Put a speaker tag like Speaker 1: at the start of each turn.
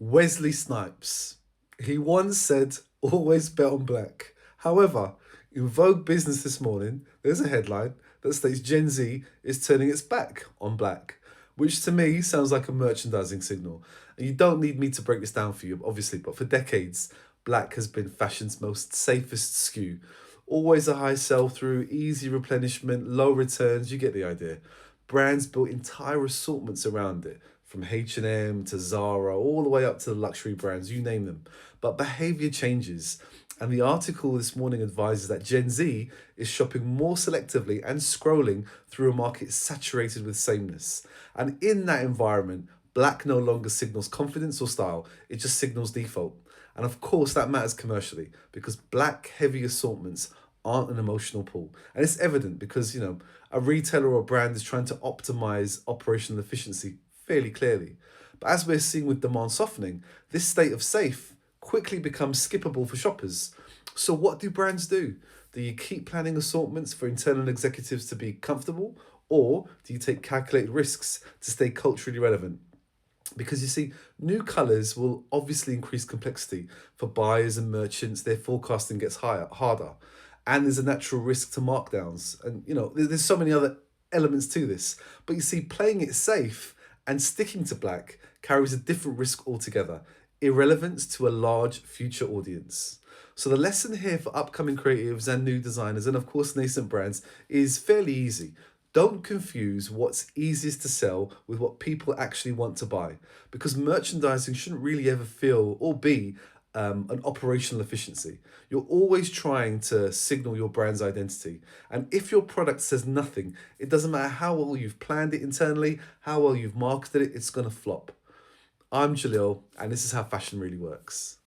Speaker 1: Wesley Snipes. He once said, always bet on black. However, in Vogue Business this morning, there's a headline that states Gen Z is turning its back on black, which to me sounds like a merchandising signal. And you don't need me to break this down for you, obviously, but for decades, black has been fashion's most safest SKU. Always a high sell through, easy replenishment, low returns, you get the idea. Brands built entire assortments around it, from H&M to Zara, all the way up to the luxury brands, you name them. But behavior changes. And the article this morning advises that Gen Z is shopping more selectively and scrolling through a market saturated with sameness. And in that environment, black no longer signals confidence or style, it just signals default. And of course, that matters commercially because black heavy assortments aren't an emotional pull. And it's evident because, a retailer or brand is trying to optimize operational efficiency fairly clearly. But as we're seeing with demand softening, this state of safe quickly becomes skippable for shoppers. So, what do brands do? Do you keep planning assortments for internal executives to be comfortable, or do you take calculated risks to stay culturally relevant? Because you see, new colours will obviously increase complexity for buyers and merchants. Their forecasting gets harder, and there's a natural risk to markdowns. And there's so many other elements to this. But you see, playing it safe and sticking to black carries a different risk altogether: irrelevance to a large future audience. So the lesson here for upcoming creatives and new designers, and of course nascent brands, is fairly easy. Don't confuse what's easiest to sell with what people actually want to buy, because merchandising shouldn't really ever feel or be an operational efficiency. You're always trying to signal your brand's identity. And if your product says nothing, it doesn't matter how well you've planned it internally, how well you've marketed it, it's going to flop. I'm Jalil, and this is how fashion really works.